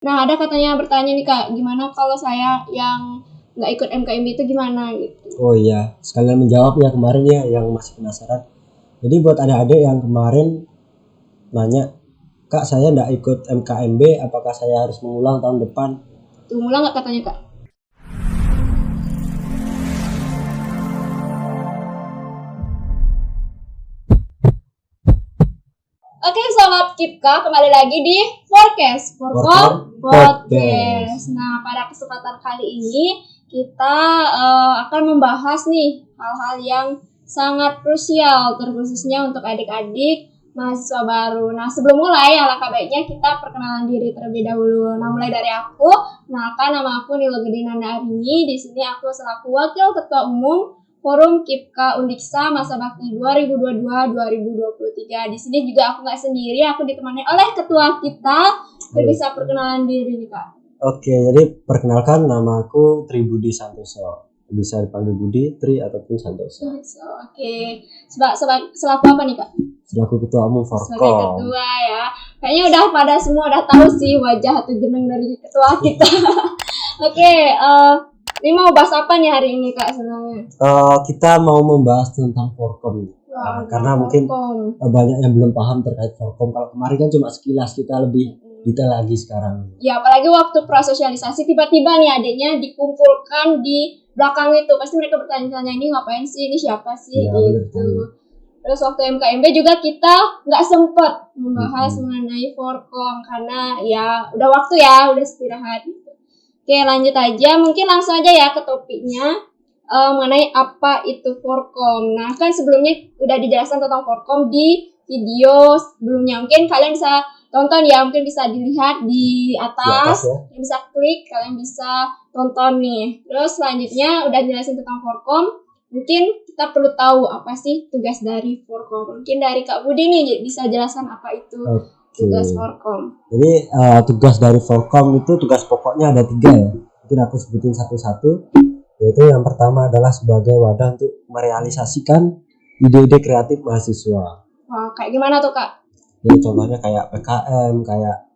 Nah, ada katanya bertanya nih Kak, gimana kalau saya yang nggak ikut MKMB itu gimana gitu? Oh iya, sekalian menjawab ya kemarin ya yang masih penasaran. Jadi buat adik-adik yang kemarin nanya, Kak saya nggak ikut MKMB, apakah saya harus mengulang tahun depan? Tuh, mulai nggak katanya Kak? Oke, selamat Kipka, kembali lagi di Forecast Forkom Podcast. Nah, pada kesempatan kali ini kita akan membahas nih hal-hal yang sangat krusial, terkhususnya untuk adik-adik mahasiswa baru. Nah, sebelum mulai, alangkah baiknya kita perkenalan diri terlebih dahulu. Nah, mulai dari aku, kenalkan nama aku Nilo Gedinanda Arini. Di sini aku selaku Wakil Ketua Umum Forum Kipka Undiksa Masa Bakti 2022-2023. Di sini juga aku nggak sendiri, aku ditemani oleh ketua kita. Bisa perkenalan diri nih Kak. Oke, jadi perkenalkan nama aku Tri Budi Santoso. Bisa dipanggil Budi, Tri ataupun Santoso. Oke, selaku apa nih Kak? Selaku Ketua Umum Forkom. Sebagai ketua ya. Kayaknya udah pada semua udah tahu sih wajah atau jeneng dari ketua kita. Oke, ini mau bahas apa nih hari ini Kak sebenarnya? Kita mau membahas tentang Forkom. Karena mungkin banyak yang belum paham terkait Forkom. Kalau kemarin kan cuma sekilas, kita lebih detail lagi sekarang. Ya, apalagi waktu prasosialisasi tiba-tiba nih adiknya dikumpulkan di belakang itu. Pasti mereka bertanya-tanya, ini ngapain sih, ini siapa sih, ya, gitu. Terus waktu MKMB juga kita nggak sempet membahas mengenai Forkom karena ya udah waktu ya, udah istirahat gitu. Oke, lanjut aja. Mungkin langsung aja ya ke topiknya mengenai apa itu Forkom. Nah, kan sebelumnya udah dijelaskan tentang Forkom di video sebelumnya. Mungkin kalian bisa tonton ya, mungkin bisa dilihat di atas ya. Kalian bisa klik, kalian bisa tonton nih. Terus selanjutnya udah jelasin tentang Forkom. Mungkin kita perlu tahu apa sih tugas dari Forkom. Mungkin dari Kak Budi nih bisa jelaskan apa itu tugas Forkom. Jadi tugas dari Forkom itu tugas pokoknya ada 3 ya. Mungkin aku sebutin satu-satu. Yaitu yang pertama adalah sebagai wadah untuk merealisasikan ide-ide kreatif mahasiswa. Wah, kayak gimana tuh Kak? Jadi contohnya kayak PKM, kayak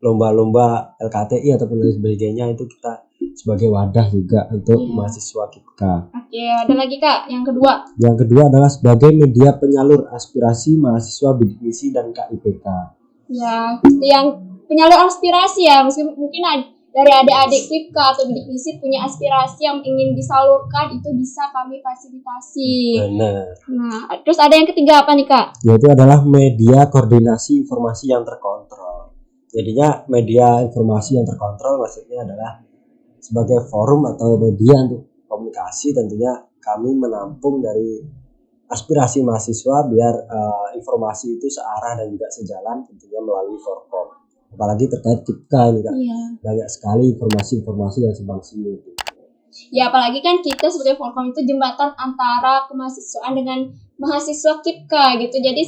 lomba-lomba LKTI ataupun lain sebagainya, itu kita sebagai wadah juga untuk mahasiswa kita. Oke, ada lagi Kak, yang kedua. Yang kedua adalah sebagai media penyalur aspirasi mahasiswa bidik misi dan KIPK. Ya, yang penyalur aspirasi ya, mungkin dari adik-adik KIPK atau bidik misi punya aspirasi yang ingin disalurkan, itu bisa kami fasilitasi. Benar. Nah, terus ada yang ketiga apa nih Kak? Yaitu adalah media koordinasi informasi yang terkontrol. Jadinya media informasi yang terkontrol maksudnya adalah sebagai forum atau media untuk komunikasi. Tentunya kami menampung dari aspirasi mahasiswa biar informasi itu searah dan juga sejalan tentunya melalui Forkom. Apalagi terkait KIPK ini Kak. Iya. Banyak sekali informasi-informasi yang simpang siur. Ya, apalagi kan kita sebagai Forkom itu jembatan antara kemahasiswaan dengan mahasiswa KIPK gitu. Jadi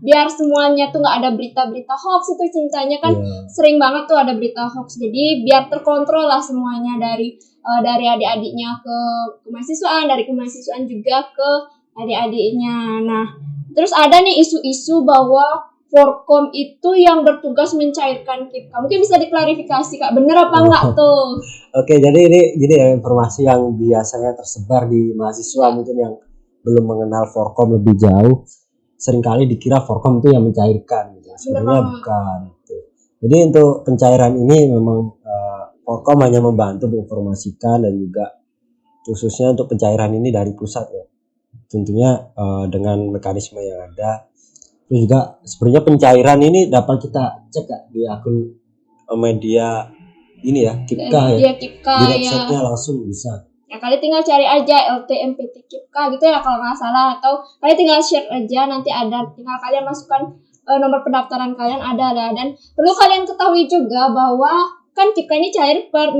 biar semuanya tuh nggak ada berita-berita hoax, itu ceritanya kan sering banget tuh ada berita hoax. Jadi biar terkontrol lah semuanya dari adik-adiknya ke kemahasiswaan, dari kemahasiswaan juga ke adik-adiknya. Nah, terus ada nih isu-isu bahwa Forkom itu yang bertugas mencairkan KIPK. Mungkin bisa diklarifikasi Kak, bener apa enggak tuh? Oke, jadi ini ya informasi yang biasanya tersebar di mahasiswa mungkin yang belum mengenal Forkom lebih jauh. Seringkali dikira Forkom itu yang mencairkan, gitu. Sebenarnya bukan. Gitu. Jadi untuk pencairan ini memang Forkom hanya membantu menginformasikan dan juga khususnya untuk pencairan ini dari pusat ya. Tentunya dengan mekanisme yang ada. Terus juga sebenarnya pencairan ini dapat kita cek Kak, di akun media ini ya, KIPK ya. Di websitenya langsung bisa. Ya, kalian tinggal cari aja LTMPT KIPK gitu ya kalau nggak salah, atau kalian tinggal share aja, nanti ada, tinggal kalian masukkan nomor pendaftaran kalian ada. Dan perlu kalian ketahui juga bahwa kan KIPK ini cair per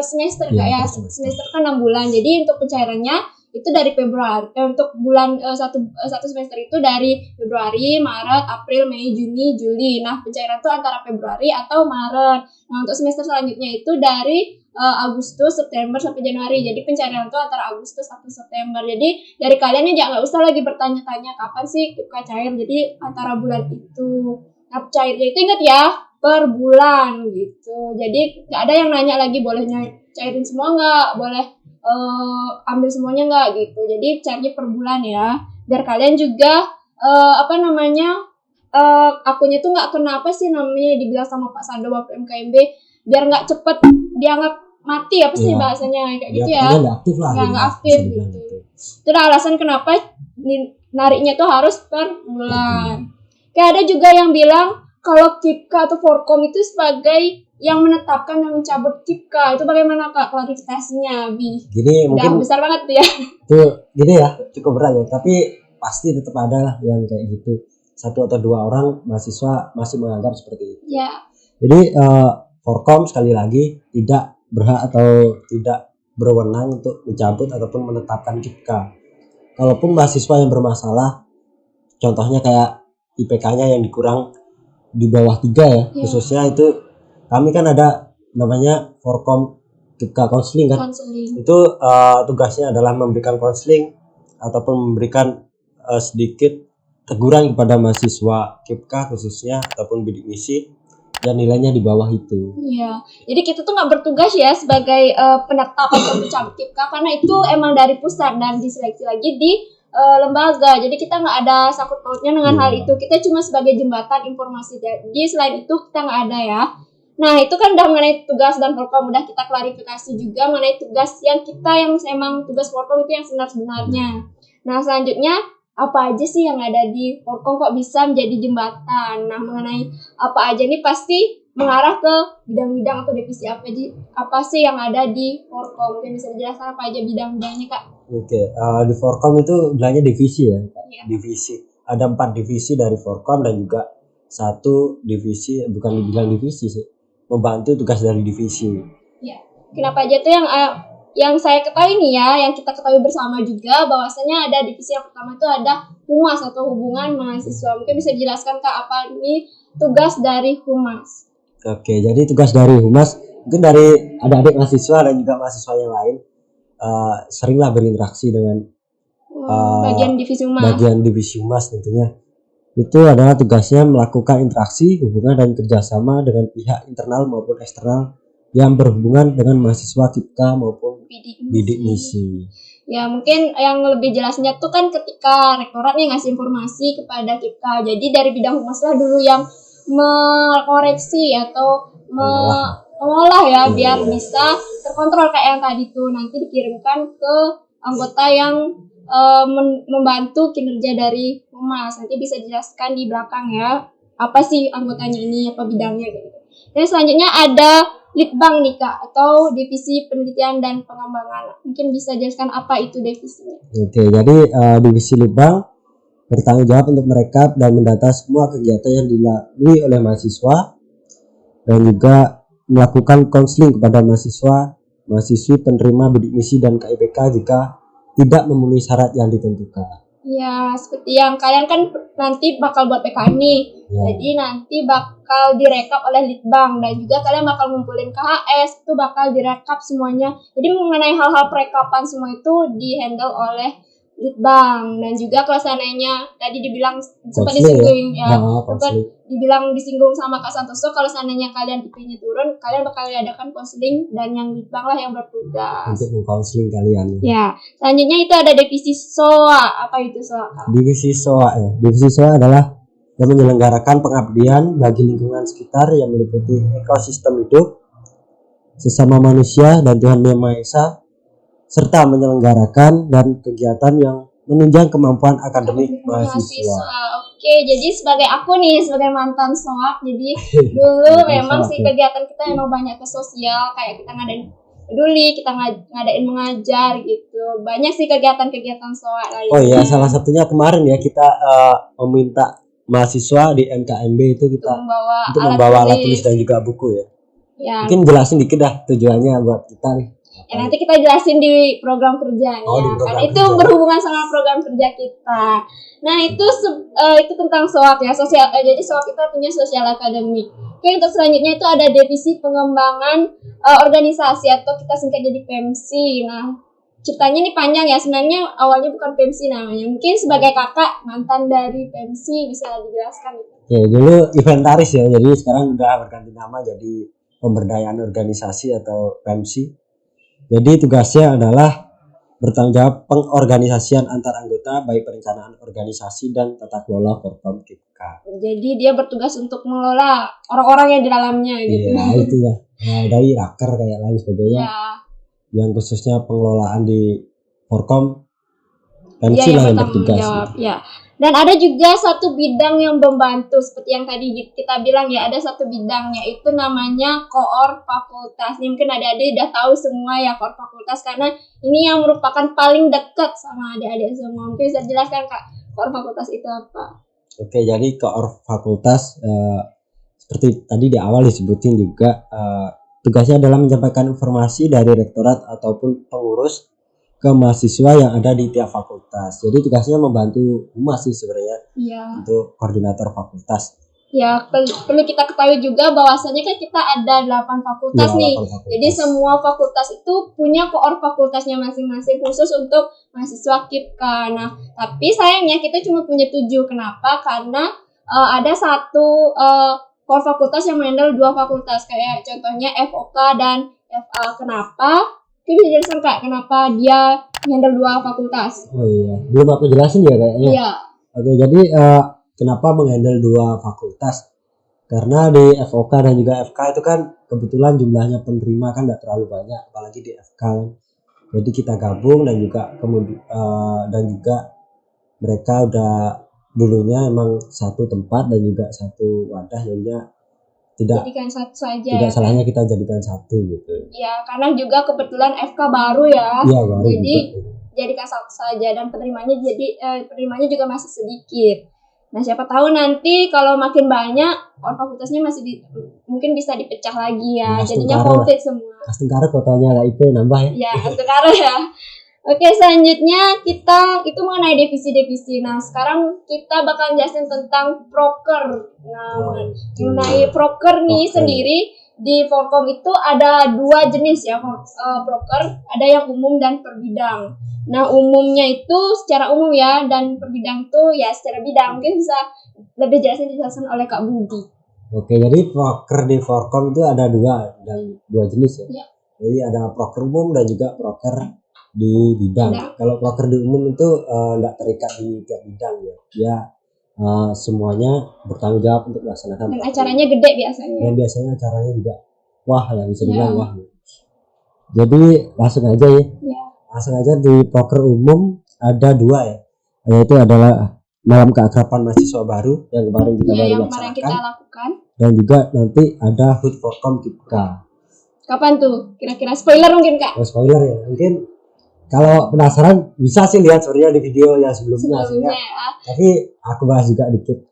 semester ya, semester kan 6 bulan. Jadi untuk pencairannya itu dari Februari, untuk bulan satu semester itu dari Februari, Maret, April, Mei, Juni, Juli. Nah, pencairan itu antara Februari atau Maret. Nah, untuk semester selanjutnya itu dari Agustus, September sampai Januari. Jadi pencairan itu antara Agustus sampai September. Jadi dari kalian jangan nggak usah lagi bertanya-tanya kapan sih KIPK cair. Jadi antara bulan itu. Nah, cairnya itu ingat ya, per bulan gitu. Jadi nggak ada yang nanya lagi boleh cairin semua nggak, boleh ambil semuanya nggak gitu. Jadi carinya per bulan ya, biar kalian juga akunnya tuh nggak kena apa sih namanya dibilang sama Pak Sando waktu MKMB, biar nggak cepet dianggap mati apa sih bahasanya kayak gitu ya, nggak aktif lah, nggak aktif gitu. Itu alasan kenapa nariknya tuh harus per bulan. Kayak ada juga yang bilang kalau KIPKA atau Forkom itu sebagai yang menetapkan dan mencabut KIPKA. Itu bagaimana Kak klarifikasinya, Bi? Gini mungkin besar banget tuh ya. Itu gini ya, cukup berat ya, tapi pasti tetap ada lah yang kayak gitu. 1 atau 2 orang mahasiswa masih menganggap seperti itu. Ya. Jadi Forkom sekali lagi tidak berhak atau tidak berwenang untuk mencabut ataupun menetapkan KIPKA. Kalaupun mahasiswa yang bermasalah, contohnya kayak IPK-nya yang dikurang di bawah 3 ya, khususnya itu kami kan ada namanya Forkom KIPKA Konseling kan. Itu tugasnya adalah memberikan konseling ataupun memberikan sedikit teguran kepada mahasiswa KIPKA khususnya ataupun bidik misi dan nilainya di bawah itu. Iya, jadi kita tuh nggak bertugas ya sebagai penetap atau pencabut KIPKA, karena itu emang dari pusat dan diseleksi lagi di lembaga. Jadi kita nggak ada sangkut pautnya dengan hal itu. Kita cuma sebagai jembatan informasi. Jadi selain itu kita nggak ada ya. Nah itu kan udah mengenai tugas dan Forkom, udah kita klarifikasi juga mengenai tugas yang kita yang emang tugas Forkom itu yang sebenarnya. Nah selanjutnya apa aja sih yang ada di Forkom kok bisa menjadi jembatan? Nah mengenai apa aja ini pasti mengarah ke bidang-bidang atau divisi apa sih yang ada di Forkom? Mungkin bisa dijelaskan apa aja bidang-bidangnya Kak? Oke, di Forkom itu bilangnya divisi ya, divisi. Ada 4 divisi dari Forkom dan juga 1 divisi, bukan dibilang divisi sih, membantu tugas dari divisi. Ya, kenapa aja tuh yang saya ketahui nih ya, yang kita ketahui bersama juga bahwasanya ada divisi yang pertama itu ada Humas atau hubungan mahasiswa. Mungkin bisa dijelaskan Kak apa ini tugas dari Humas? Oke, jadi tugas dari Humas mungkin dari adik-adik mahasiswa dan juga mahasiswa yang lain seringlah berinteraksi dengan bagian divisi Humas tentunya. Itu adalah tugasnya melakukan interaksi, hubungan dan kerjasama dengan pihak internal maupun eksternal yang berhubungan dengan mahasiswa KIPKA maupun bidik misi. Ya mungkin yang lebih jelasnya tuh kan ketika rektorat nih ngasih informasi kepada KIPKA. Jadi dari bidang humas lah dulu yang mengoreksi atau mengolah ya biar bisa terkontrol kayak yang tadi tuh, nanti dikirimkan ke anggota yang membantu kinerja dari Humas. Nanti bisa dijelaskan di belakang ya apa sih anggotanya ini, apa bidangnya gitu. Dan selanjutnya ada Litbang nih Kak, atau Divisi Penelitian dan Pengembangan. Mungkin bisa jelaskan apa itu divisinya? Oke, jadi divisi Litbang bertanggung jawab untuk merekap dan mendata semua kegiatan yang dilalui oleh mahasiswa dan juga melakukan konseling kepada mahasiswi penerima bidik misi dan KIPK jika tidak memenuhi syarat yang ditentukan. Ya, seperti yang kalian kan nanti bakal buat PKM nih. Ya. Jadi nanti bakal direkap oleh Litbang dan juga kalian bakal ngumpulin KHS, itu bakal direkap semuanya. Jadi mengenai hal-hal perekapan semua itu dihandle oleh Litbang. Dan juga kalau seandainya tadi dibilang sempat disinggung sempat dibilang disinggung sama Kak Santoso, kalau seandainya kalian IP-nya turun, kalian bakal diadakan konseling dan yang Litbang lah yang bertugas untuk mengkonseling kalian. Ya, selanjutnya itu ada divisi SOA. Apa itu SOA? Divisi SOA ya. Divisi SOA adalah yang menyelenggarakan pengabdian bagi lingkungan sekitar yang meliputi ekosistem hidup, sesama manusia dan Tuhan Yang Maha Esa, serta menyelenggarakan dan kegiatan yang menunjang kemampuan akademik mahasiswa. Oke, jadi sebagai aku nih, sebagai mantan SOA, jadi dulu memang sih kegiatan kita memang banyak ke sosial, kayak kita ngadain peduli, kita ngadain mengajar gitu. Banyak sih kegiatan-kegiatan SOA lain. Oh iya, salah satunya kemarin ya kita meminta mahasiswa di MKMB itu kita untuk membawa alat tulis dan juga buku ya. Mungkin jelasin dikit dah tujuannya buat kita nih. Ya nanti kita jelasin di program kerjanya, karena itu berhubungan sama program kerja kita. Nah itu tentang SOAK ya, jadi SOAK itu artinya sosial akademik. Oke, untuk selanjutnya itu ada divisi pengembangan organisasi atau kita singkat jadi PEMC. Nah ceritanya ini panjang ya, sebenarnya awalnya bukan PEMC namanya. Mungkin sebagai kakak mantan dari PEMC bisa dijelaskan gitu. Oke, dulu inventaris ya, jadi sekarang udah berganti nama jadi pemberdayaan organisasi atau PMC. Jadi tugasnya adalah bertanggung jawab pengorganisasian antar anggota baik perencanaan organisasi dan tata kelola Forkom KIPKA. Jadi dia bertugas untuk mengelola orang-orang yang di dalamnya gitu. Iya, itu ya. Nah, dari raker kayak lain sebagainya. Ya, Yang khususnya pengelolaan di Forkom dia PMC lah yang bertanggung bertugas. jawab, ya. Dan ada juga satu bidang yang membantu seperti yang tadi kita bilang ya, ada satu bidang yaitu namanya koor fakultas. Ini mungkin adik-adik udah tahu semua ya koor fakultas karena ini yang merupakan paling dekat sama adik-adik semua. Mungkin bisa jelaskan Kak, koor fakultas itu apa? Oke, jadi koor fakultas seperti tadi di awal disebutin juga tugasnya adalah menyampaikan informasi dari rektorat ataupun pengurus ke mahasiswa yang ada di tiap fakultas. Jadi tugasnya membantu humas sih sebenarnya Ya. untuk koordinator fakultas. Ya, perlu kita ketahui juga bahwasanya kan kita ada 8 fakultas Ya, nih. 8 fakultas. Jadi semua fakultas itu punya koor fakultasnya masing-masing khusus untuk mahasiswa KIPKA. Nah, tapi sayangnya kita cuma punya 7. Kenapa? Karena ada satu koor fakultas yang menghandle 2 fakultas. Kayak contohnya FOK dan FA. Kenapa? Kita bisa jelaskan Kak, kenapa dia menghandle 2 fakultas? Oh iya, belum aku jelasin ya kayaknya. Iya. Oke, jadi kenapa menghandle 2 fakultas? Karena di FOK dan juga FK itu kan kebetulan jumlahnya penerima kan tidak terlalu banyak, apalagi di FK kan. Jadi kita gabung dan juga mereka udah dulunya emang satu tempat dan juga satu wadah, jadinya Jadikan satu saja. tidak salahnya kita jadikan satu gitu. Ya, karena juga kebetulan FK baru ya. Iya, baru Jadi juga. jadikan satu saja dan penerimanya juga masih sedikit. Nah, siapa tahu nanti kalau makin banyak fakultasnya mungkin bisa dipecah lagi ya. Nah, Jadinya setengkara komplit semua. Setengkara kotanya IP nambah ya. Ya, sekarang ya. Oke, selanjutnya kita itu mengenai divisi-divisi. Nah, sekarang kita bakal jelasin tentang proker. Nah, mengenai proker nih sendiri di Forkom itu ada 2 jenis ya proker, ada yang umum dan per bidang. Nah, umumnya itu secara umum ya, dan per bidang itu ya secara bidang. Mungkin bisa lebih dijelaskan oleh Kak Budi. Oke, jadi proker di Forkom itu ada 2 jenis ya. Ya. Jadi ada proker umum dan juga proker di bidang. Kalau proker di umum itu tidak terikat di tiap bidang ya. Dia semuanya bertanggung jawab untuk melaksanakan. Dan acaranya gede biasanya. Dan biasanya acaranya juga wah yang bisa dibilang wah. Jadi langsung aja ya. Langsung aja di proker umum ada 2 ya. Yaitu adalah malam keakraban mahasiswa baru yang kemarin kita baru laksanakan. Dan juga nanti ada HUT Forkom KIPKA. Kapan tuh? Kira-kira spoiler mungkin Kak? Oh, spoiler ya. Mungkin kalau penasaran bisa sih lihat sebenarnya di video yang sebelumnya ya. Tapi aku bahas juga dikit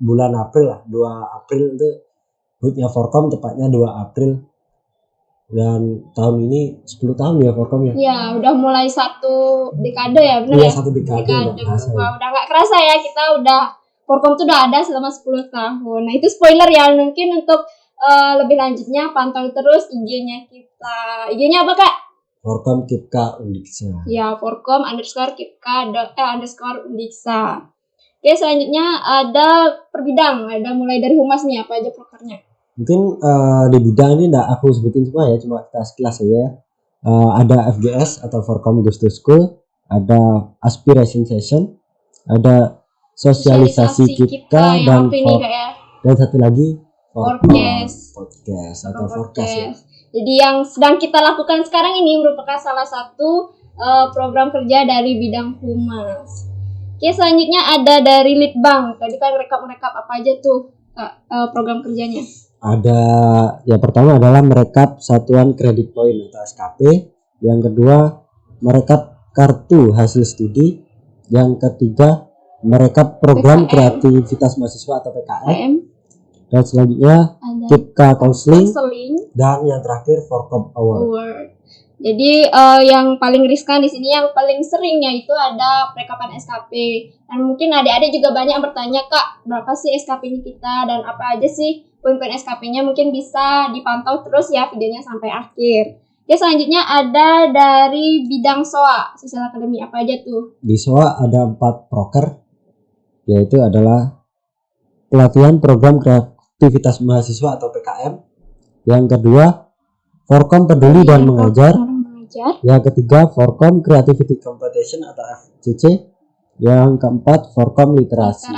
bulan April lah, 2 April itu HUT-nya Forkom, tepatnya 2 April. Dan tahun ini 10 tahun ya Forkom ya. Iya, udah mulai 1 dekade ya, benar ya? Iya, 1 dekade. Wah, udah nggak kerasa ya, kita Forkom tuh udah ada selama 10 tahun. Nah, itu spoiler ya, mungkin untuk lebih lanjutnya pantau terus IG-nya kita. IG-nya apa Kak? Forkom KIPKA Undiksa. Ya, Forkom _KIPKA _Undiksa. Oke, selanjutnya ada per bidang. Ada mulai dari humas nih, apa aja prokernya? Mungkin di bidang ini enggak aku sebutin semua ya, cuma kita sekilas saja ya. Ada FGS atau Forkom Goes to School, ada Aspiration Session, ada Sosialisasi KIPKA dan satu lagi podcast atau forecast ya. Jadi yang sedang kita lakukan sekarang ini merupakan salah satu program kerja dari bidang humas. Oke, selanjutnya ada dari Litbang. Tadi kan rekap apa aja tuh program kerjanya? Ada yang pertama adalah merekap satuan kredit poin atau SKP, yang kedua merekap kartu hasil studi, yang ketiga merekap program kreativitas mahasiswa atau PKM. Dan selanjutnya KIPKA Counseling, dan yang terakhir Forkom Award. Jadi yang paling riskan di sini, yang paling sering yaitu ada perekapan SKP. Dan mungkin adik-adik juga banyak yang bertanya, Kak, berapa sih SKP-nya kita dan apa aja sih poin-poin SKP-nya? Mungkin bisa dipantau terus ya videonya sampai akhir. Oke, selanjutnya ada dari bidang SOA, Sosial Akademi, apa aja tuh? Di SOA ada 4 proker, yaitu adalah pelatihan program kreativitas mahasiswa atau PKM. Yang kedua, Forkom peduli dan mengajar. Yang ketiga, Forkom Creativity Competition atau FCC. Yang keempat, Forkom literasi.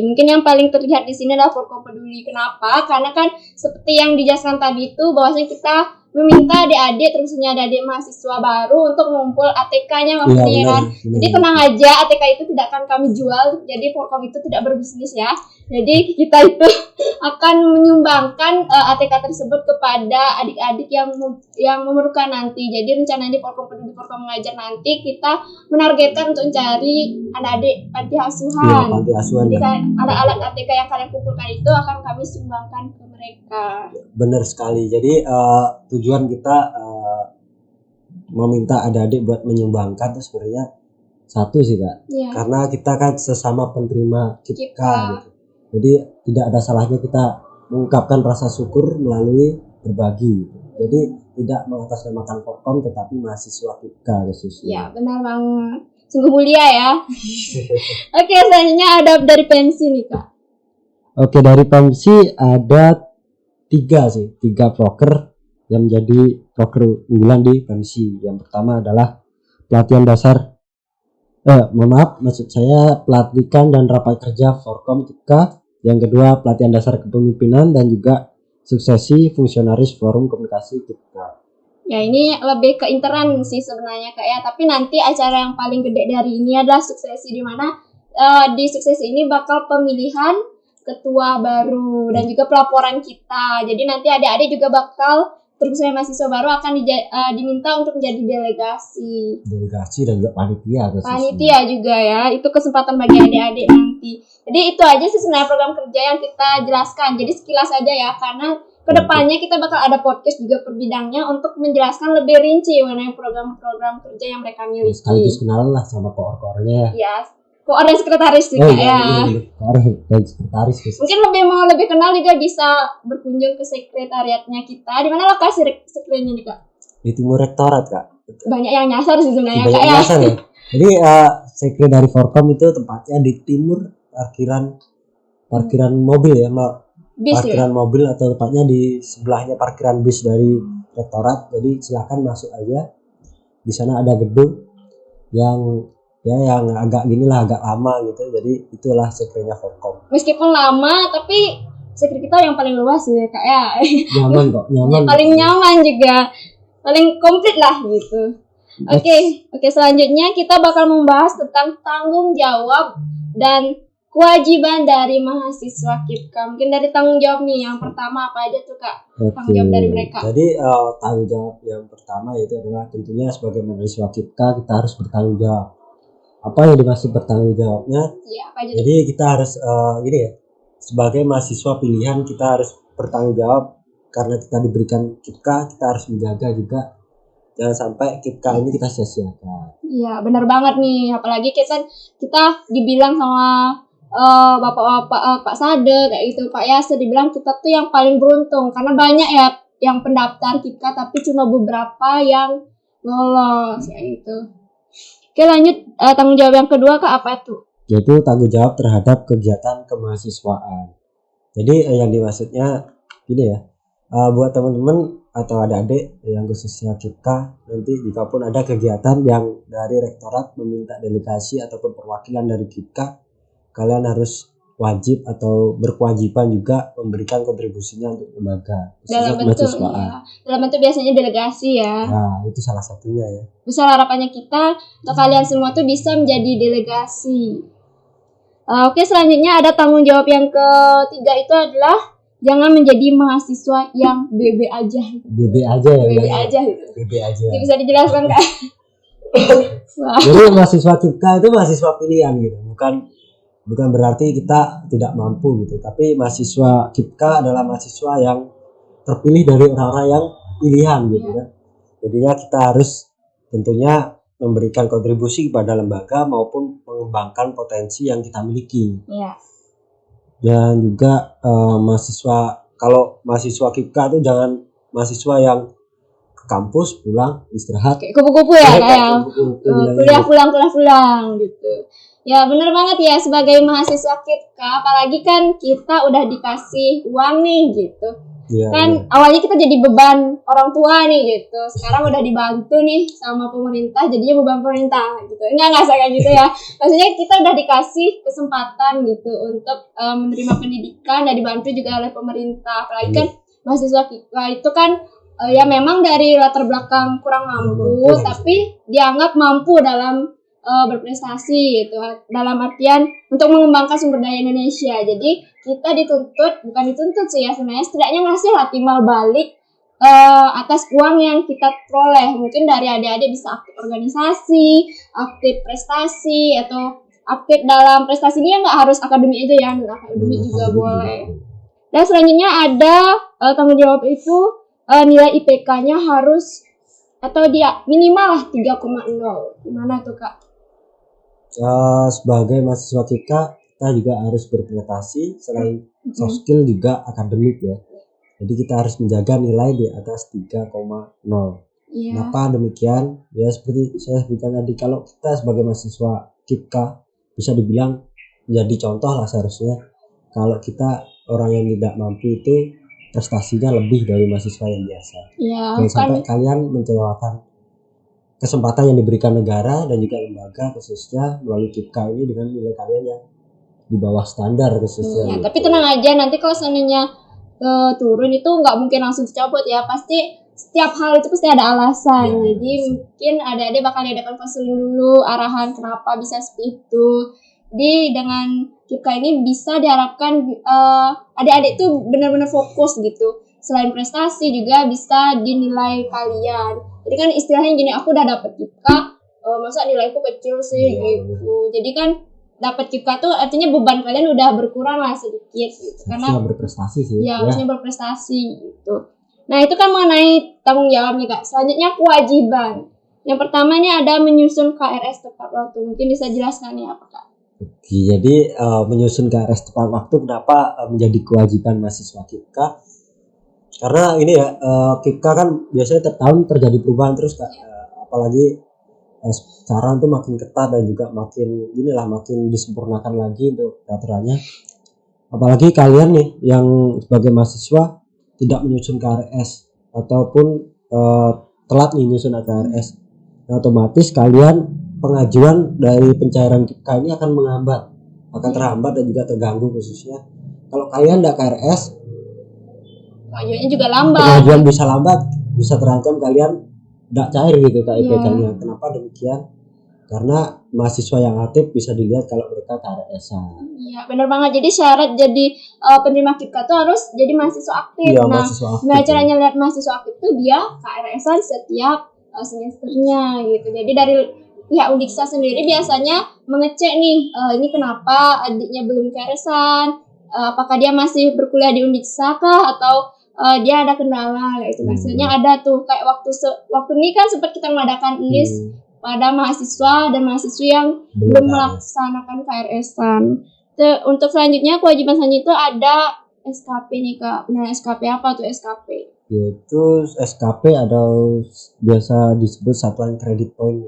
Mungkin yang paling terlihat di sini adalah Forkom peduli. Kenapa? Karena kan seperti yang dijelaskan tadi itu, bahwasanya kita meminta adik-adik, terusnya adik-adik mahasiswa baru untuk mengumpul ATK-nya maksudnya kan. Jadi tenang aja, ATK itu tidak akan kami jual. Jadi Forkom itu tidak berbisnis ya. Jadi kita itu akan menyumbangkan ATK tersebut kepada adik-adik yang memerlukan nanti. Jadi rencananya di Forkom peduli, Forkom mengajar nanti kita menargetkan untuk mencari adik-adik panti asuhan. Panti asuhan. Jadi alat-alat ATK yang kalian kumpulkan itu akan kami sumbangkan ke mereka. Benar sekali. Jadi tujuan kita meminta adik-adik buat menyumbangkan itu sebenarnya satu sih Kak. Karena kita kan sesama penerima KIPKA gitu. Jadi tidak ada salahnya kita mengungkapkan rasa syukur melalui berbagi. Jadi tidak mengatasnamakan Forkom tetapi mahasiswa KIPKA khususnya. Ya benar banget. Sungguh mulia ya. Oke, selanjutnya ada dari pensi nih Kak. Oke, dari pensi ada tiga proker yang menjadi proker unggulan di pensi. Yang pertama adalah pelatihan dasar maksud saya pelatihan dan rapat kerja Forkom KIPKA. Yang kedua, pelatihan dasar kepemimpinan dan juga suksesi fungsionaris forum komunikasi KIPKA. Ya ini lebih ke interan sih sebenarnya Kak ya. Tapi nanti acara yang paling gede dari ini adalah suksesi, di mana di suksesi ini bakal pemilihan ketua baru dan juga pelaporan kita. Jadi nanti adik-adik juga bakal terusnya mahasiswa baru akan diminta untuk menjadi delegasi dan juga panitia juga ya. Itu kesempatan bagi adik-adik nanti. Jadi itu aja sih sebenarnya program kerja yang kita jelaskan. Jadi sekilas aja ya, karena kedepannya kita bakal ada podcast juga per bidangnya untuk menjelaskan lebih rinci mengenai program-program kerja yang mereka miliki. Sekaligus kenalan lah sama koor-koornya ya. Koor dan sekretaris juga ya. Koor dan sekretaris. Mungkin lebih kenal juga bisa berkunjung ke sekretariatnya kita. Di mana lokasi sekretariatnya nih Kak? Di Timur Rektorat Kak. Banyak yang nyasar sih sebenarnya Kak ya. Jadi sekretariat Forkom itu tempatnya di timur parkiran mobil ya, parkiran mobil atau tepatnya di sebelahnya parkiran bis dari Rektorat. Jadi silakan masuk aja. Di sana ada gedung yang agak agak lama gitu. Jadi itulah sekretariatnya Forkom. Meskipun lama tapi sekretariat kita yang paling luas sih Kak ya. Nyaman kok, nyaman. Paling nyaman juga. Paling komplit lah gitu. Oke, selanjutnya kita bakal membahas tentang tanggung jawab dan kewajiban dari mahasiswa KIPKA. Mungkin dari tanggung jawab nih, yang pertama apa aja tuh Kak? Tanggung jawab dari mereka. Jadi tanggung jawab yang pertama yaitu adalah tentunya sebagai mahasiswa KIPKA kita harus bertanggung jawab. Apa yang dimaksud bertanggung jawabnya? Ya, apa aja jadi kita harus sebagai mahasiswa pilihan kita harus bertanggung jawab karena kita diberikan KIPKA, kita harus menjaga juga jangan sampai KIPKA ini kita sia-siakan. Iya, benar banget nih. Apalagi kita dibilang sama Bapak Pak Sade kayak gitu, Pak Yasir dibilang kita tuh yang paling beruntung karena banyak ya yang pendaftar KIPKA tapi cuma beberapa yang lolos kayak gitu. Oke, lanjut tanggung jawab yang kedua Kak, apa itu? Yaitu tanggung jawab terhadap kegiatan kemahasiswaan. Jadi yang dimaksudnya gini ya, buat teman-teman atau adik-adik yang khususnya KIPKA, nanti jika pun ada kegiatan yang dari Rektorat meminta delegasi ataupun perwakilan dari KIPKA, kalian harus wajib atau berkewajiban juga memberikan kontribusinya untuk lembaga dalam bentuk biasanya delegasi ya. Nah, itu salah satunya ya. Besar harapannya kita untuk kalian semua tuh bisa menjadi delegasi. Oke, selanjutnya ada tanggung jawab yang ketiga, itu adalah jangan menjadi mahasiswa yang BB aja. BB aja ya. BB aja gitu. BB aja. Bisa dijelaskan Kak? Jadi mahasiswa KIPKA itu mahasiswa pilihan gitu, bukan berarti kita tidak mampu gitu, tapi mahasiswa KIPKA adalah mahasiswa yang terpilih dari orang-orang yang pilihan gitu kan. Jadinya kita harus tentunya memberikan kontribusi kepada lembaga maupun mengembangkan potensi yang kita miliki. Iya. Dan juga kalau mahasiswa KIPKA itu jangan mahasiswa yang kampus, pulang, istirahat. Kayak kupu-kupu ya, kayak kuliah Kuliah. pulang gitu. Ya bener banget ya, sebagai mahasiswa kita, apalagi kan kita udah dikasih uang nih gitu. Iya, Kan iya. awalnya kita jadi beban orang tua nih gitu. Sekarang udah dibantu nih sama pemerintah, jadinya beban pemerintah gitu. Enggak kayak gitu ya. Maksudnya kita udah dikasih kesempatan gitu untuk menerima pendidikan dan dibantu juga oleh pemerintah. Apalagi kan mahasiswa kita itu kan ya memang dari latar belakang kurang mampu, tapi dianggap mampu dalam berprestasi gitu, dalam artian untuk mengembangkan sumber daya Indonesia. Jadi kita bukan dituntut sih ya sebenarnya, setidaknya ngasih lah timbal balik atas uang yang kita peroleh. Mungkin dari adik-adik bisa aktif organisasi, aktif prestasi, atau aktif dalam prestasi ini nggak harus akademik aja ya, non akademik juga boleh. Dan selanjutnya ada tanggung jawab itu nilai IPK-nya harus atau dia minimal lah 3,0. Gimana tuh Kak? Sebagai mahasiswa kita juga harus berprestasi, selain soft skill juga akademik ya. Jadi kita harus menjaga nilai di atas 3,0. Yeah. Kenapa demikian? Ya seperti saya sebutkan tadi, kalau kita sebagai mahasiswa kita bisa dibilang menjadi contoh lah seharusnya. Kalau kita orang yang tidak mampu itu prestasinya lebih dari mahasiswa yang biasa. Yeah, Jangan sampai kalian mengecewakan kesempatan yang diberikan negara dan juga lembaga khususnya melalui KIPKA ini dengan nilai kalian yang di bawah standar khususnya. Ya, tapi tenang aja, nanti kalau seandainya turun itu nggak mungkin langsung dicopot ya, pasti setiap hal itu pasti ada alasan. Ya, jadi mungkin adik-adik bakal diadakan konseling dulu, arahan kenapa bisa seperti itu. Jadi dengan KIPKA ini bisa diharapkan adik-adik tuh benar-benar fokus gitu. Selain prestasi juga bisa dinilai kalian. Jadi kan istilahnya gini, aku udah dapet KIPKA, masa nilaiku kecil sih gitu. Jadi kan dapat KIPKA tuh artinya beban kalian udah berkurang lah sedikit gitu. Karena harusnya berprestasi sih. Ya, harusnya berprestasi gitu. Nah, itu kan mengenai tanggung jawab nih Kak. Selanjutnya kewajiban. Yang pertama ini ada menyusun KRS tepat waktu. Mungkin bisa jelaskan nih apa Kak? Oke, jadi menyusun KRS tepat waktu kenapa menjadi kewajiban mahasiswa KIPKA? Karena ini ya, KIPKA kan biasanya tiap tahun terjadi perubahan terus Kak. Apalagi sekarang tuh makin ketat dan juga makin disempurnakan lagi untuk peraturannya. Apalagi kalian nih yang sebagai mahasiswa tidak menyusun KRS ataupun telat nih menyusun KRS, nah, otomatis kalian pengajuan dari pencairan KIPKA ini akan terhambat dan juga terganggu khususnya kalau kalian tidak KRS. Pengajuannya juga lambat. Pengajuan bisa lambat, bisa terancam kalian tidak cair gitu Kak IPK-nya. Kenapa demikian? Karena mahasiswa yang aktif bisa dilihat kalau mereka KRS-an. Iya, benar banget. Jadi syarat jadi penerima KIPKA tuh harus jadi mahasiswa aktif. Iya, nah, mahasiswa aktif, nah caranya lihat mahasiswa aktif tuh dia KRS-an setiap semesternya gitu. Jadi dari pihak Undiksa sendiri biasanya mengecek nih, ini kenapa adiknya belum KRS-an, apakah dia masih berkuliah di Undiksa kah atau dia ada kendala itu. Biasanya ada tuh kayak waktu ini kan sempat kita mengadakan list pada mahasiswa dan mahasiswi yang belum melaksanakan KRS-an. Untuk selanjutnya kewajiban selanjutnya itu ada SKP nih Kak. Benar, SKP apa tuh SKP? Yaitu SKP atau biasa disebut satuan kredit poin.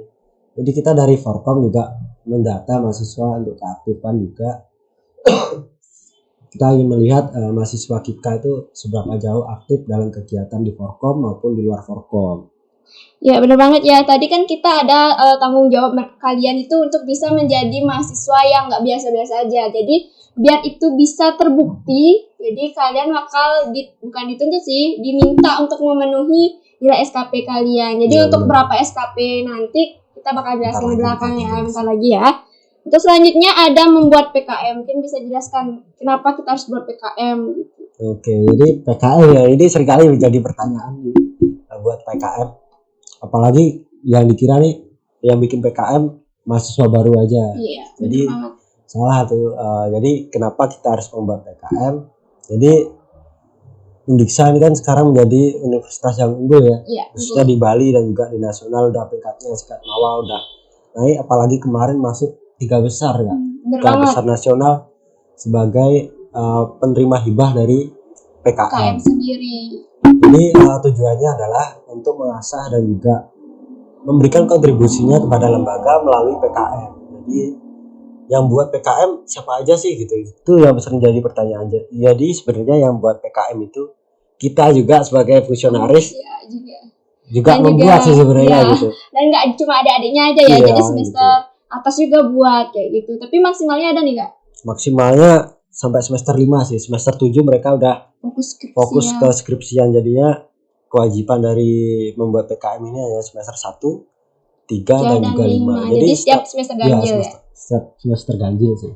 Jadi kita dari Forkom juga mendata mahasiswa untuk keaktifan juga. Kita ingin melihat mahasiswa KIPKA itu seberapa jauh aktif dalam kegiatan di Forkom maupun di luar Forkom. Ya benar banget ya, tadi kan kita ada tanggung jawab kalian itu untuk bisa menjadi mahasiswa yang nggak biasa-biasa aja. Jadi biar itu bisa terbukti, jadi kalian bakal bukan dituntut sih, diminta untuk memenuhi nilai SKP kalian. Jadi untuk berapa SKP nanti kita bakal jelasin di belakang ya, bentar lagi ya. Terus selanjutnya ada membuat PKM. Mungkin bisa jelaskan kenapa kita harus buat PKM gitu. Oke, jadi PKM ya, ini seringkali menjadi pertanyaan buat PKM. Apalagi yang dikira nih yang bikin PKM mahasiswa baru aja. Iya, jadi salah tuh. Jadi kenapa kita harus membuat PKM? Jadi Undiksa ini kan sekarang menjadi universitas yang unggul ya. Iya, khususnya di Bali dan juga di nasional udah peringkatnya sekat mawar udah naik. Apalagi kemarin masuk 3 besar ya. 3 besar nasional sebagai penerima hibah dari PKM. sendiri. Jadi tujuannya adalah untuk mengasah dan juga memberikan kontribusinya kepada lembaga melalui PKM. Jadi yang buat PKM siapa aja sih gitu? Itu yang sering jadi pertanyaan. Jadi sebenarnya yang buat PKM itu kita juga sebagai fungsionaris Ya, juga Dan membuat juga, sih sebenarnya ya. gitu. Dan nggak cuma adik-adiknya aja ya, Iya, jadi semester atas juga buat kayak gitu. Tapi maksimalnya ada nih Kak? Maksimalnya sampai semester 5 sih. Semester 7 mereka udah fokus ke skripsian, jadinya kewajiban dari membuat PKM ini hanya semester 1, 3 dan juga 5. Jadi setiap semester ganjil ya. Setiap semester ganjil sih.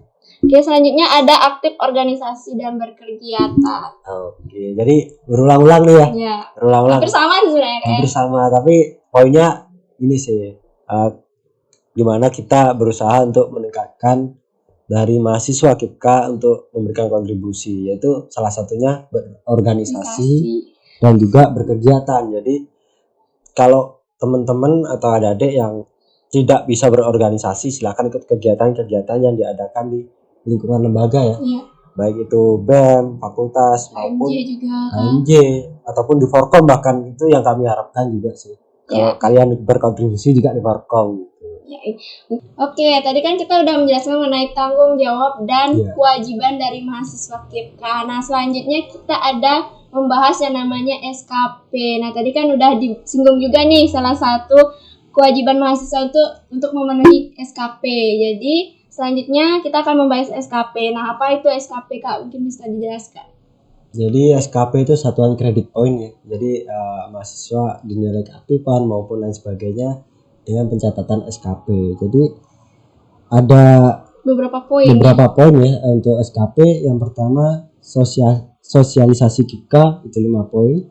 Oke, selanjutnya ada aktif organisasi dan berkegiatan. Oke, jadi berulang-ulang nih ya. Ya. Berulang-ulang. Hampir sama sih sebenarnya. Hampir sama, tapi poinnya ini sih. Gimana kita berusaha untuk meningkatkan dari mahasiswa KIPKA untuk memberikan kontribusi, yaitu salah satunya berorganisasi dan juga berkegiatan. Jadi kalau teman-teman atau adik-adik yang tidak bisa berorganisasi, silakan ikut kegiatan-kegiatan yang diadakan di lingkungan lembaga ya. Baik itu BEM, fakultas maupun KMJ ataupun di Forkom, bahkan itu yang kami harapkan juga sih. Kalau kalian berkontribusi juga di Forkom gitu. Oke, tadi kan kita udah menjelaskan mengenai tanggung jawab dan kewajiban dari mahasiswa KIPKA. Nah, selanjutnya kita ada membahas yang namanya SKP. Nah, tadi kan udah disinggung juga nih salah satu kewajiban mahasiswa itu untuk memenuhi SKP. Jadi, selanjutnya kita akan membahas SKP. Nah, apa itu SKP Kak? Mungkin bisa dijelaskan. Jadi SKP itu satuan kredit poin ya. Jadi mahasiswa dinilai keaktifan maupun lain sebagainya dengan pencatatan SKP. Jadi ada beberapa poin ya untuk SKP. Yang pertama sosialisasi KIPKA itu 5 poin.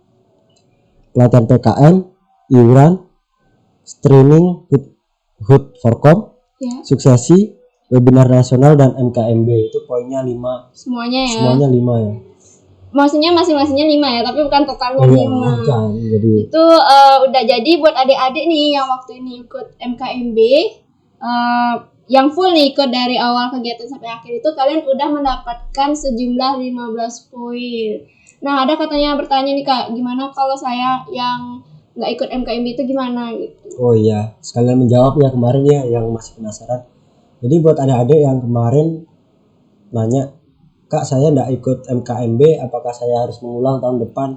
Pelatihan PKM, iuran, streaming HUT Forkom, suksesi, webinar nasional dan MKMB itu poinnya 5. Semuanya 5 ya. Maksudnya masing-masingnya 5 ya, tapi bukan totalnya 5. Jadi itu udah jadi buat adik-adik nih yang waktu ini ikut MKMB, yang full nih ikut dari awal kegiatan sampai akhir itu, kalian udah mendapatkan sejumlah 15 poin. Nah, ada katanya bertanya nih Kak, gimana kalau saya yang nggak ikut MKMB itu gimana gitu? Oh iya, sekalian menjawab ya kemarin ya yang masih penasaran. Jadi buat adik-adik yang kemarin nanya, Kak saya nggak ikut MKMB, apakah saya harus mengulang tahun depan?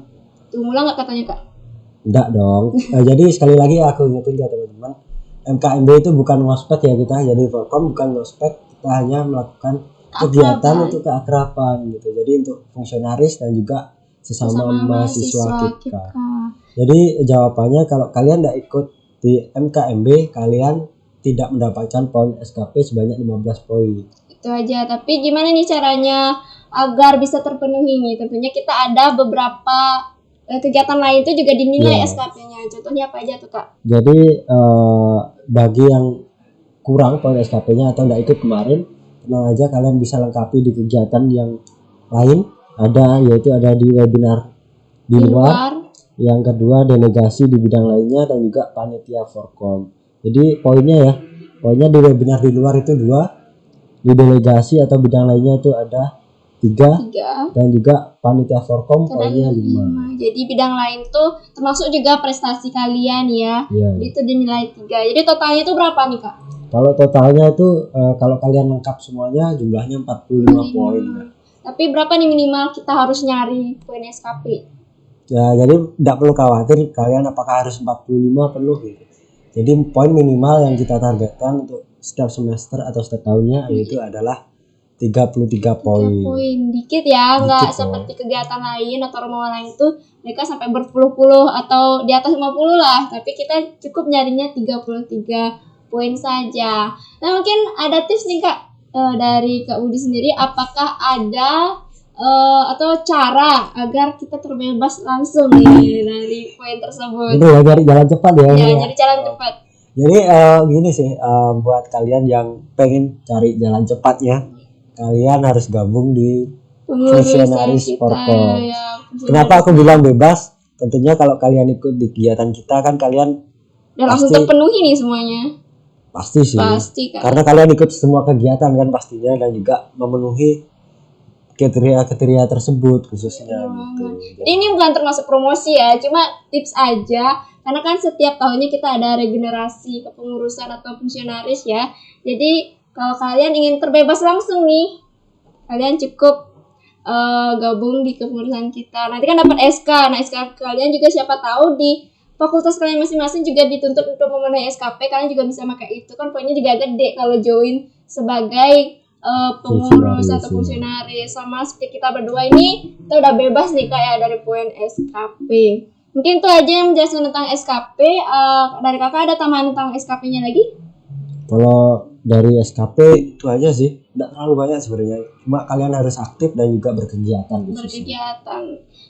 Mengulang nggak katanya Kak? Enggak dong. Jadi sekali lagi aku ingetin ya teman-teman, MKMB itu bukan ngospek ya kita, jadi Forkom bukan ngospek, kita hanya melakukan kegiatan untuk keakraban gitu. Jadi untuk fungsionaris dan juga sesama mahasiswa KIPKA. Jadi jawabannya kalau kalian nggak ikut di MKMB, kalian tidak mendapatkan poin SKP sebanyak 15 poin. Itu aja. Tapi gimana nih caranya agar bisa terpenuhi nih? Tentunya kita ada beberapa kegiatan lain itu juga dinilai SKP-nya. Contohnya apa aja tuh Kak? Jadi bagi yang kurang poin SKP-nya atau nggak ikut kemarin, tenang aja kalian bisa lengkapi di kegiatan yang lain. Yaitu ada di webinar di luar. Yang kedua delegasi di bidang lainnya dan juga panitia Forkom. Jadi poinnya di webinar di luar itu 2, di delegasi atau bidang lainnya itu ada 3. Dan juga panitia Forkom poinnya 5. Jadi bidang lain tuh termasuk juga prestasi kalian ya. Itu dinilai 3. Jadi totalnya itu berapa nih Kak? Kalau totalnya itu kalau kalian lengkap semuanya jumlahnya 45 poin. Tapi berapa nih minimal kita harus nyari poin SKP? Ya, jadi tidak perlu khawatir kalian apakah harus 45 penuh gitu. Jadi poin minimal yang kita targetkan untuk setiap semester atau setiap tahunnya yaitu adalah 33 poin. Dikit ya, nggak seperti kegiatan lain atau rombongan lain itu mereka sampai berpuluh-puluh atau di atas 50 lah, tapi kita cukup nyarinya 33 poin saja. Nah, mungkin ada tips nih Kak dari Kak Budi sendiri, apakah ada atau cara agar kita terbebas langsung nih dari poin tersebut? Itu ya cari jalan cepat ya. Jadi jalan cepat. Jadi gini sih, buat kalian yang pengen cari jalan cepat ya, kalian harus gabung di fungsionaris Forkom. Kenapa aku bilang bebas? Tentunya kalau kalian ikut di kegiatan kita kan kalian dan langsung terpenuhi nih semuanya. Pasti sih. Pasti kan. Karena kalian ikut semua kegiatan kan pastinya dan juga memenuhi kriteria tersebut khususnya gitu. Jadi ini bukan termasuk promosi ya, cuma tips aja. Karena kan setiap tahunnya kita ada regenerasi kepengurusan atau fungsionaris ya. Jadi kalau kalian ingin terbebas langsung nih, kalian cukup gabung di kepengurusan kita. Nanti kan dapat SK. Nah SK kalian juga siapa tahu di fakultas kalian masing-masing juga dituntut untuk memenuhi SKP. Kalian juga bisa pakai itu kan, poinnya juga gede kalau join sebagai pengurus atau fungsionaris. Sama seperti kita berdua ini, kita udah bebas nih kayak dari poin SKP. Mungkin itu aja yang menjelaskan tentang SKP. Dari kakak ada tambahan tentang SKP-nya lagi? Kalau dari SKP itu aja sih, tidak terlalu banyak sebenarnya. Cuma kalian harus aktif dan juga berkegiatan.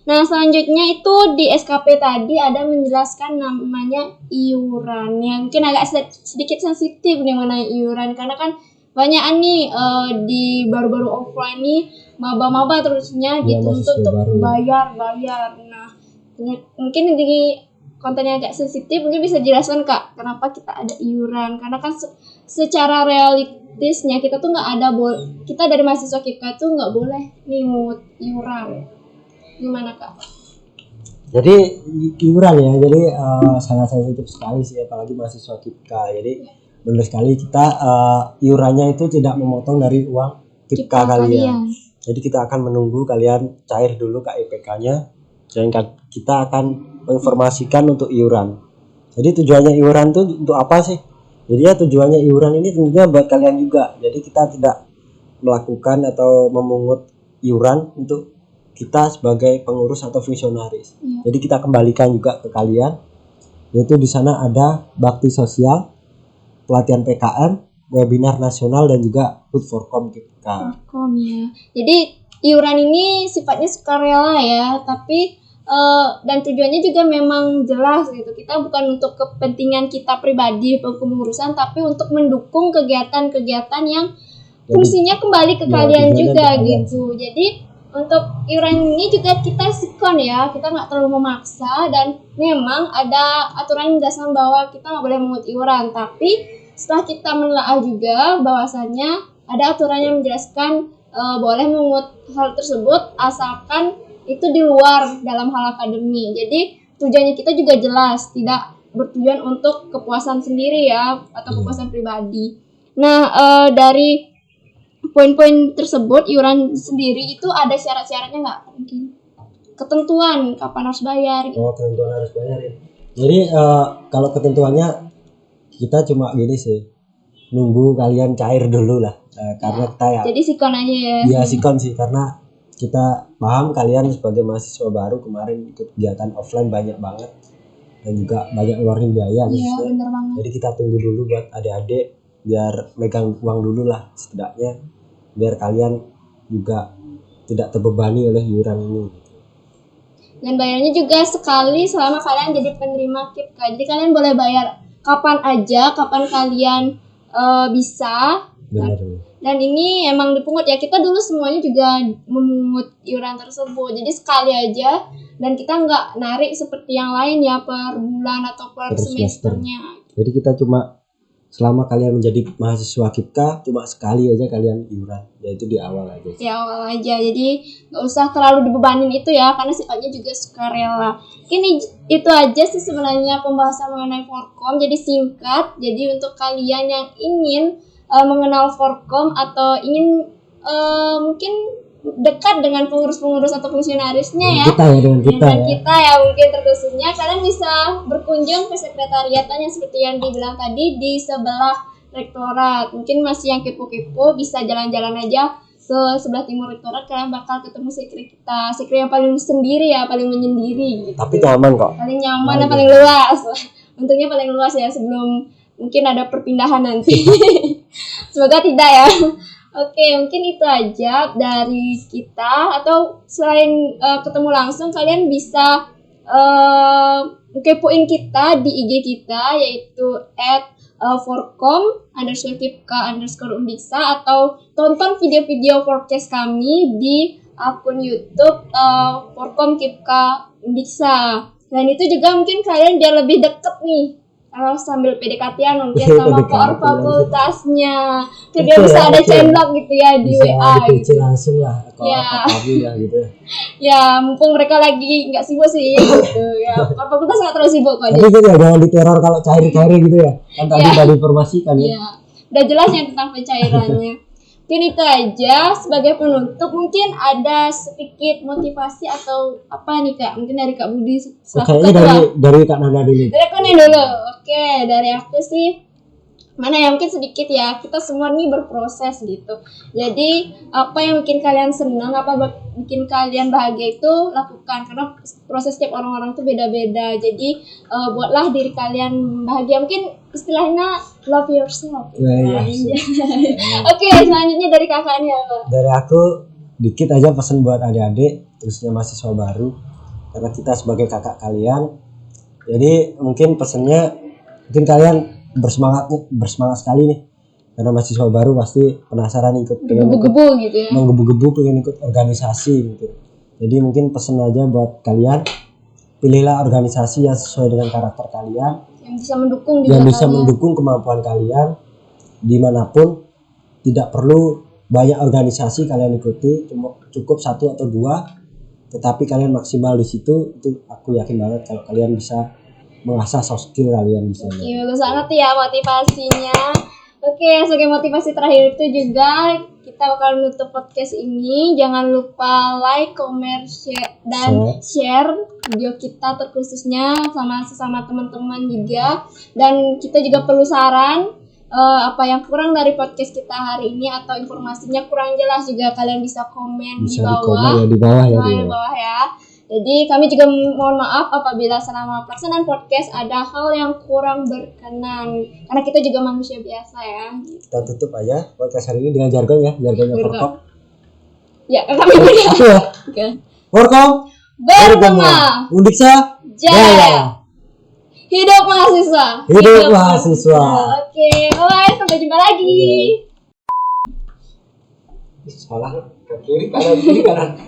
Nah selanjutnya itu di SKP tadi ada menjelaskan namanya iuran. Yang mungkin agak sedikit sensitif nih mengenai iuran, karena kan banyak nih di baru-baru offline nih maba-maba terusnya dituntut untuk bayar. Nah mungkin di kontennya agak sensitif, mungkin bisa jelaskan Kak kenapa kita ada iuran. Karena kan secara realistisnya kita tuh nggak ada kita dari mahasiswa kita tuh nggak boleh nih mungut iuran. Gimana Kak? Jadi iuran ya, jadi sangat sensitif sekali sih, apalagi mahasiswa kita. Jadi benar sekali kita iurannya itu tidak memotong dari uang KIPKA kalian. Jadi kita akan menunggu kalian cair dulu KIPK-nya, dan kita akan menginformasikan untuk iuran. Jadi tujuannya iuran itu untuk apa sih? Jadi ya tujuannya iuran ini tentunya buat kalian juga. Jadi kita tidak melakukan atau memungut iuran untuk kita sebagai pengurus atau fungsionaris. Jadi kita kembalikan juga ke kalian. Yaitu di sana ada bakti sosial, pelatihan PKM, webinar nasional, dan juga HUT Forkom kita. Ya. Jadi iuran ini sifatnya sukarela ya, tapi dan tujuannya juga memang jelas gitu. Kita bukan untuk kepentingan kita pribadi pengurusan, tapi untuk mendukung kegiatan-kegiatan yang fungsinya kembali ke kalian juga gitu. Jadi untuk iuran ini juga kita sikon ya, kita nggak terlalu memaksa, dan memang ada aturan yang menjelaskan bahwa kita nggak boleh mengut iuran. Tapi setelah kita menelaah juga bahwasannya ada aturan yang menjelaskan boleh mengut hal tersebut asalkan itu di luar dalam hal akademi. Jadi tujuannya kita juga jelas, tidak bertujuan untuk kepuasan sendiri ya atau kepuasan pribadi. Nah dari poin-poin tersebut iuran sendiri itu ada syarat-syaratnya nggak? Mungkin ketentuan kapan harus bayar gitu. Ketentuan harus bayar ya. Jadi kalau ketentuannya kita cuma gini sih, nunggu kalian cair dulu lah, karena kita ya jadi sikon aja ya. Iya sikon sih, karena kita paham kalian sebagai mahasiswa baru kemarin ikut kegiatan offline banyak banget dan juga banyak ngeluarin biaya. Iya benar banget. Jadi kita tunggu dulu buat adik-adik biar megang uang dulu lah setidaknya, biar kalian juga tidak terbebani oleh iuran ini. Dan bayarnya juga sekali selama kalian jadi penerima KIPKA. Jadi kalian boleh bayar kapan aja, kapan kalian bisa. Benar. Dan ini emang dipungut ya, kita dulu semuanya juga memungut iuran tersebut. Jadi sekali aja, dan kita nggak narik seperti yang lain ya per bulan atau per semesternya. Jadi kita cuma selama kalian menjadi mahasiswa KIPKA cuma sekali aja kalian iuran, yaitu di awal aja. Di awal aja, jadi nggak usah terlalu dibebanin itu ya, karena sifatnya juga sukarela. Ini itu aja sih sebenarnya pembahasan mengenai Forkom. Jadi singkat. Jadi untuk kalian yang ingin mengenal Forkom atau ingin mungkin dekat dengan pengurus-pengurus atau fungsionarisnya ya, dengan kita ya mungkin terkhususnya kalian bisa berkunjung ke sekretariatan yang seperti yang dibilang tadi di sebelah rektorat. Mungkin masih yang kepo-kepo bisa jalan-jalan aja ke sebelah timur rektorat, kalian bakal ketemu sekre kita, sekre yang paling sendiri ya, paling menyendiri gitu. Tapi nyaman kok, paling nyaman dan paling luas. Untungnya paling luas ya, sebelum mungkin ada perpindahan nanti. Semoga tidak ya. Oke, mungkin itu aja dari kita. Atau selain ketemu langsung, kalian bisa kepoin kita di IG kita, yaitu @forkom_KIPKA_Undiksa, atau tonton video-video podcast kami di akun YouTube Forkom KIPKA Undiksa. Dan itu juga mungkin kalian biar lebih deket nih, sambil PDKT-an mungkin Iya, sama PDKT. koor fakultasnya. Biar dia Itu bisa ya, ada itu. chatlock gitu ya di Bisa WA di-PC gitu. langsung lah kalau Ya. apa lah gitu. Ya, mumpung mereka lagi nggak sibuk sih gitu. Ya, koor fakultas nggak terlalu sibuk kok Tapi dia. gitu ya, jangan diteror kalau cair-cair gitu ya. Kan tadi Iya. udah diinformasikan ya. Iya, udah jelas ya tentang pencairannya. Mungkin itu aja sebagai penutup. Mungkin ada sedikit motivasi atau apa nih Kak? Mungkin dari Kak Budi selaku Kayaknya ketua. dari Kak Nanda dulu. Dari aku nih dulu. Oke, dari aku sih mana ya mungkin sedikit ya, kita semua nih berproses gitu. Jadi apa yang bikin kalian senang, bikin kalian bahagia itu lakukan, karena proses setiap orang-orang tuh beda-beda. Jadi buatlah diri kalian bahagia, mungkin istilahnya love yourself. Iya. Oke, selanjutnya dari kakaknya Pak. Dari aku dikit aja pesan buat adik-adik terusnya mahasiswa baru, karena kita sebagai kakak kalian. Jadi mungkin pesannya, mungkin kalian bersemangat sekali nih, karena mahasiswa baru pasti penasaran pengen Gebu-gebu gitu ya. menggebu-gebu pengen ikut organisasi gitu. Jadi mungkin pesan aja buat kalian, pilihlah organisasi yang sesuai dengan karakter kalian, Yang bisa mendukung juga yang bisa kalian. mendukung kemampuan kalian dimanapun. Tidak perlu banyak organisasi kalian ikuti, cukup 1 atau 2, tetapi kalian maksimal di situ. Itu aku yakin banget kalau kalian bisa mengasah soft skill kalian di sana. Oke, bagus banget ya motivasinya. Oke, sebagai motivasi terakhir itu juga kita bakal nutup podcast ini. Jangan lupa like, comment, dan share video kita terkhususnya sama sesama teman-teman juga. Dan kita juga perlu saran apa yang kurang dari podcast kita hari ini atau informasinya kurang jelas juga kalian bisa komen Bisa di bawah. komen ya di bawah ya. Di bawah ya. Jadi kami juga mohon maaf apabila selama pelaksanaan podcast ada hal yang kurang berkenan, karena kita juga manusia biasa ya. Kita tutup aja podcast hari ini dengan jargonnya Forkom. Ya, kami punya. Itu ya. Oke. Forkom Bergema Undiksa Jaya. Hidup mahasiswa. Hidup mahasiswa. Oke, bye, sampai jumpa lagi. Salah ke kiri kanan.